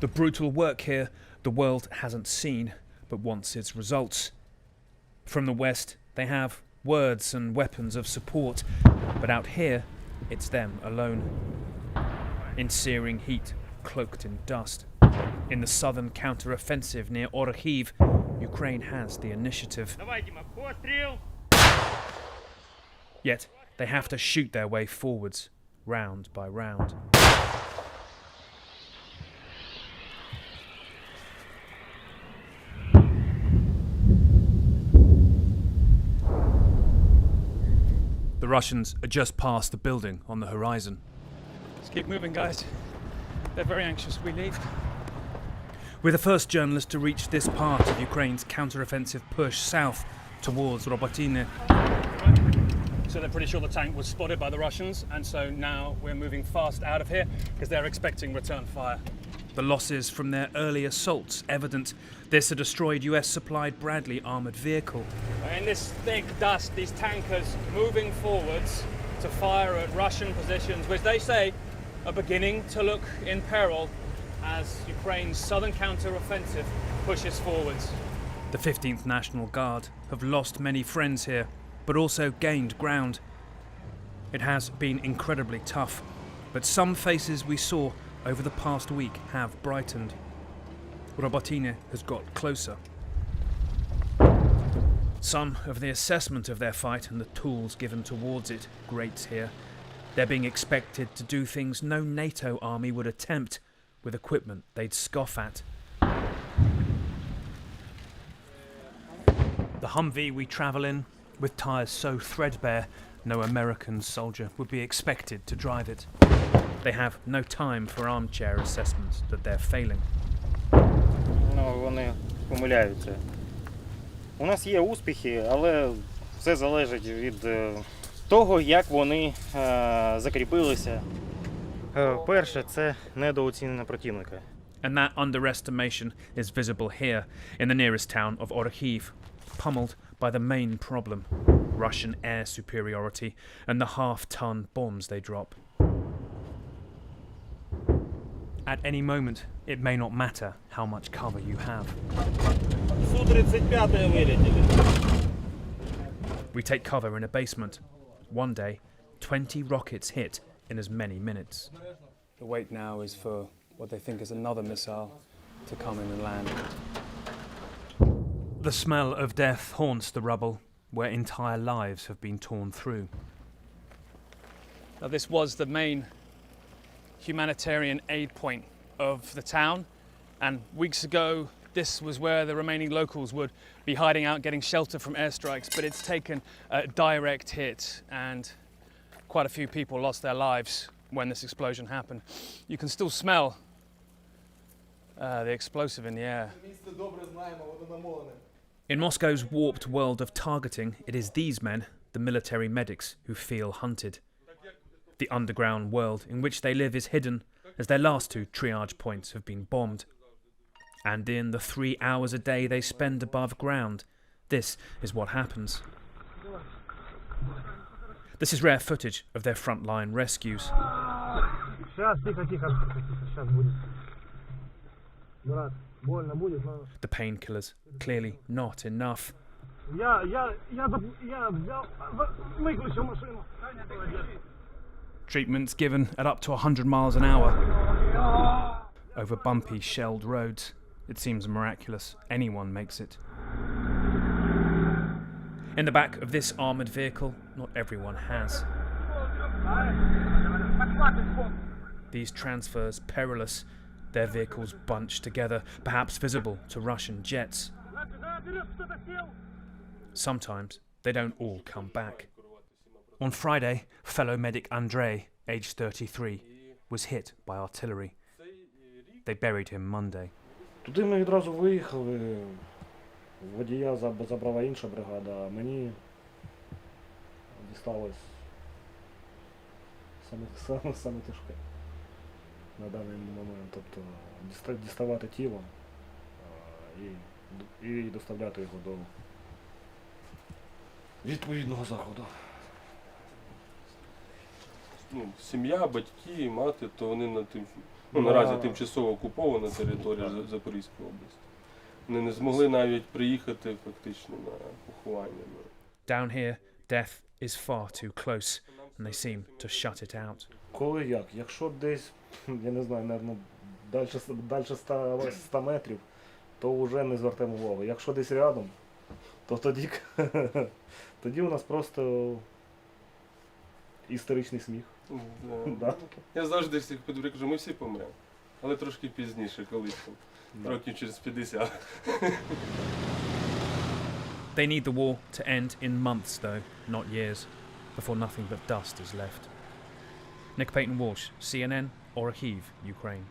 The brutal work here the world hasn't seen, but wants its results. From the West, they have words and weapons of support, but out here, it's them alone. In searing heat, cloaked in dust. In the southern counteroffensive near Orkhiv, Ukraine has the initiative. Yet, they have to shoot their way forwards, round by round. The Russians are just past the building on the horizon. Let's keep moving, guys. They're very anxious we leave. We're the first journalists to reach this part of Ukraine's counteroffensive push south towards Robotyne. So they're pretty sure the tank was spotted by the Russians, and so now we're moving fast out of here because they're expecting return fire. The losses from their early assaults evident. This a destroyed US-supplied Bradley armoured vehicle. In this thick dust, these tankers moving forwards to fire at Russian positions, which they say are beginning to look in peril as Ukraine's southern counter-offensive pushes forwards. The 15th National Guard have lost many friends here, but also gained ground. It has been incredibly tough, but some faces we saw over the past week have brightened. Robotyne has got closer. Some of the assessment of their fight and the tools given towards it grates here. They're being expected to do things no NATO army would attempt with equipment they'd scoff at. The Humvee we travel in, with tyres so threadbare, no American soldier would be expected to drive it. They have no time for armchair assessments that they're failing. Вони помиляються. У нас є успіхи, але все залежить від того, як вони закріпилися. Перше, це недооцінення противника. And that underestimation is visible here, in the nearest town of Orkhiv, pummeled by the main problem, Russian air superiority and the half-ton bombs they drop. At any moment, it may not matter how much cover you have. We take cover in a basement. One day, 20 rockets hit in as many minutes. The wait now is for what they think is another missile to come in and land. The smell of death haunts the rubble, where entire lives have been torn through. Now, this was the main humanitarian aid point of the town, and weeks ago this was where the remaining locals would be hiding out, getting shelter from airstrikes, but it's taken a direct hit and quite a few people lost their lives when this explosion happened. You can still smell the explosive in the air. In Moscow's warped world of targeting, it is these men, the military medics, who feel hunted. The underground world in which they live is hidden, as their last two triage points have been bombed. And in the 3 hours a day they spend above ground, this is what happens. This is rare footage of their frontline rescues. The painkillers, clearly not enough. Treatments given at up to 100 miles an hour. Over bumpy, shelled roads. It seems miraculous. Anyone makes it. In the back of this armoured vehicle, not everyone has. These transfers perilous. Their vehicles bunched together, perhaps visible to Russian jets. Sometimes they don't all come back. On Friday, fellow medic Andrei, aged 33, was hit by artillery. They buried him Monday. Туди ми відразу виїхали, водія забрала інша бригада, а мені дісталось саме тяжке на даний момент. Тобто діставати тіло і доставляти його до відповідного заходу. сім'я, батьки, мати, то вони наразі тимчасово окупована територія Запорізької області. Вони не змогли навіть приїхати фактично на поховання. Down here, death is far too close, and they seem to shut it out. Коли як? Якщо десь, я не знаю, напевно, далі 100 метрів, то вже не звертаємо увагу. Якщо десь рядом, то тоді у нас просто історичний сміх. Да. Я завжди всіх кажу, ми всі помремо. Але трошки пізніше, колись там, років через 50. They need the war to end in months, though, not years, before nothing but dust is left. Nick Payton-Walsh, CNN, Orikhiv, Ukraine.